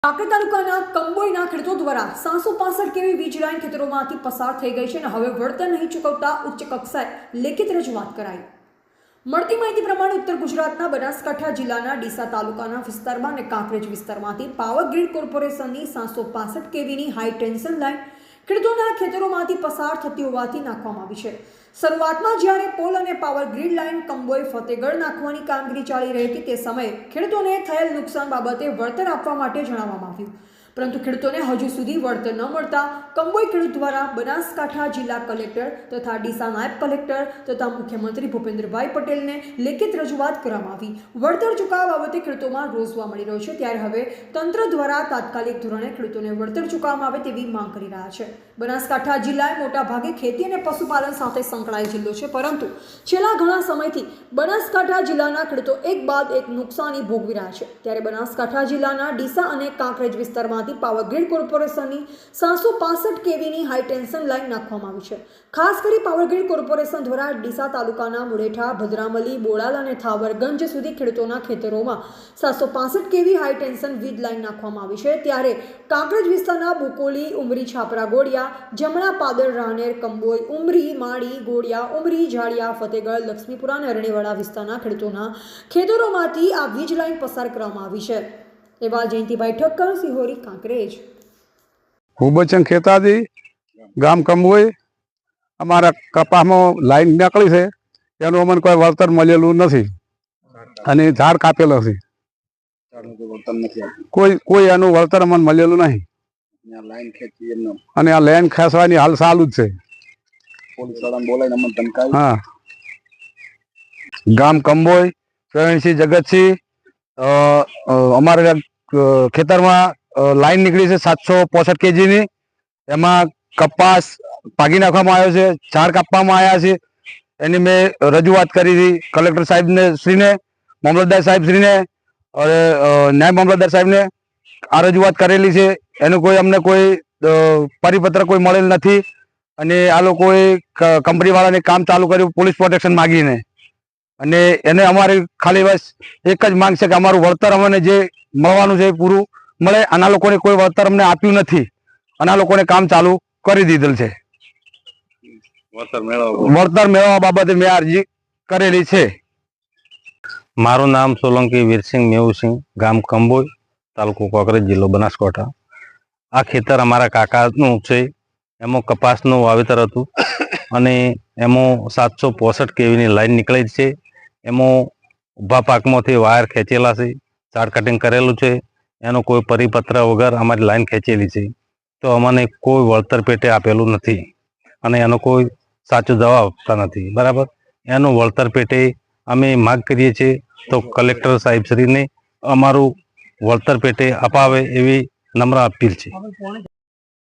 કાંકરેજ તાલુકાના કંબોઈના ખેડૂતો દ્વારા 765 કેવી વીજ લાઇન ખેતરોમાંથી પસાર થઈ ગઈ છે અને હવે વળતર નહીં ચૂકવતા ઉચ્ચ કક્ષાએ લેખિત રજૂઆત કરાઈ। મળતી માહિતી પ્રમાણે ઉત્તર ગુજરાતના બનાસકાંઠા જિલ્લાના ડીસા તાલુકાના વિસ્તારમાં અને કાંકરેજ વિસ્તારમાંથી પાવર ગ્રીડ કોર્પોરેશનની 765 કેવીની હાઈ ટેન્શન લાઇન ખેડૂતોના ખેતરોમાંથી પસાર થતી હોવાથી નાખવામાં આવી છે। શરૂઆતમાં જ્યારે પોલ અને power grid line Kamboi Fatehgarh નાખવાની કામગીરી ચાલી રહી હતી તે સમયે ખેડૂતોને થયેલ નુકસાન બાબતે વળતર આપવા માટે જણાવવામાં આવ્યું, પરંતુ ખેડૂતોને હજુ સુધી વળતર ન મળતા કંબોઈ ખેડૂત દ્વારા બનાસકાંઠા જિલ્લા કલેક્ટર તથા ડીસા નાયબ કલેક્ટર તથા મુખ્યમંત્રી ભૂપેન્દ્રભાઈ પટેલને લેખિત રજૂઆત કરવામાં આવી। વળતર ચૂકવવા બાબતે ખેડૂતોમાં રોષ જોવા મળી રહ્યો છે, ત્યારે હવે તંત્ર દ્વારા તાત્કાલિક ધોરણે ખેડૂતોને વળતર ચૂકવવામાં આવે તેવી માંગ કરી રહ્યા છે। બનાસકાંઠા જિલ્લા મોટા ભાગે ખેતી અને પશુપાલન સાથે સંકળાયેલ જિલ્લો છે, પરંતુ છેલ્લા ઘણા સમયથી બનાસકાંઠા જિલ્લાના ખેડૂતો એક બાદ એક નુકસાની ભોગવી રહ્યા છે। ત્યારે બનાસકાંઠા જિલ્લાના ડીસા અને કાંકરેજ વિસ્તારમાં પાવર ગ્રીડ કોર્પોરેશનની 765 કેવીની હાઈ ટેન્શન લાઇન નાખવામાં આવી છે। ખાસ કરી પાવર ગ્રીડ કોર્પોરેશન દ્વારા ડીસા તાલુકાના મુડેઠા, ભદ્રામલી, બોડાલ અને થાવરગંજ સુધી ખેડૂતોના ખેતરોમાં 765 કેવી હાઈ ટેન્શન વીજ લાઇન નાખવામાં આવી છે। ત્યારે કાંકરેજ વિસ્તારના બોકોલી, ઉમરી, છાપરા, ગોળિયા, જમણા, પાદર, રાનેર, કંબોઈ, ઉમરી, માળી, ગોળિયા, ઉમરી, જાડિયા, ફતેગઢ, લક્ષ્મીપુરા અને અરણેવાડા વિસ્તારના ખેડૂતોના ખેતરોમાંથી આ વીજ લાઇન પસાર કરવામાં આવી છે। એવા જયંતિભાઈ ઠક્કર, સિહોરી, કાંકરેજ। હુબચન ખેતાજી, ગામ કંબોઈ। અમારા કપાસમાં લાઈન નીકળી છે, એનું અમને કોઈ વળતર મળેલું નથી અને ઝાડ કાપેલો છે, કોઈ એનું વળતર અમને મળેલું નહીં અને આ લાઈન ખેંચવાની હાલ ચાલુ જ છે। હા, ગામ કંબોઈ, પ્રવીણસિંહ, જગતસિંહ। અમારે ખેતરમાં લાઈન નીકળી છે 765 કેજીની, એમાં કપાસ ભાગી નાખવામાં આવ્યો છે, ઝાડ કાપવામાં આવ્યા છે। એની મેં રજૂઆત કરી હતી કલેક્ટર સાહેબને શ્રીને, મામલતદાર સાહેબ શ્રીને અને નાયબ મામલતદાર સાહેબને આ રજૂઆત કરેલી છે। એનું કોઈ અમને કોઈ પરિપત્ર કોઈ મળેલ નથી અને આ લોકોએ કંપનીવાળાને કામ ચાલુ કર્યું પોલીસ પ્રોટેક્શન માગીને, અને એને અમારી ખાલી બસ એક જ માંગ છે કે અમારું વળતર અમને જે મળવાનું છે પૂરું મળે। આના લોકોને કોઈ વળતર અમને આપ્યું નથી અને આ લોકોને કામ ચાલુ કરી દીધેલ છે। વળતર મેળવવા બાબતે મેં અરજી કરેલી છે। મારું નામ સોલંકી વીરસિંહ મેહુસિંહ, ગામ કંબોઈ, તાલુકો કાંકરેજ, જિલ્લો બનાસકાંઠા। આ ખેતર અમારા કાકાનું છે, એમાં કપાસનું વાવેતર હતું અને એમાં 765 કેવીની લાઈન નીકળેલી છે। એમાં ઊભા પાકમાંથી વાયર ખેંચેલા છે, ઝાડ કટિંગ કરેલું છે, એનો કોઈ પરિપત્ર વગર અમારી લાઈન ખેંચેલી છે, તો અમને કોઈ વળતર પેટે આપેલું નથી અને એનો કોઈ સાચો જવાબ આપતા નથી। બરાબર, એનું વળતર પેટે અમે માગ કરીએ છીએ તો કલેક્ટર સાહેબશ્રીને અમારું વળતર પેટે અપાવે એવી નમ્ર અપીલ છે।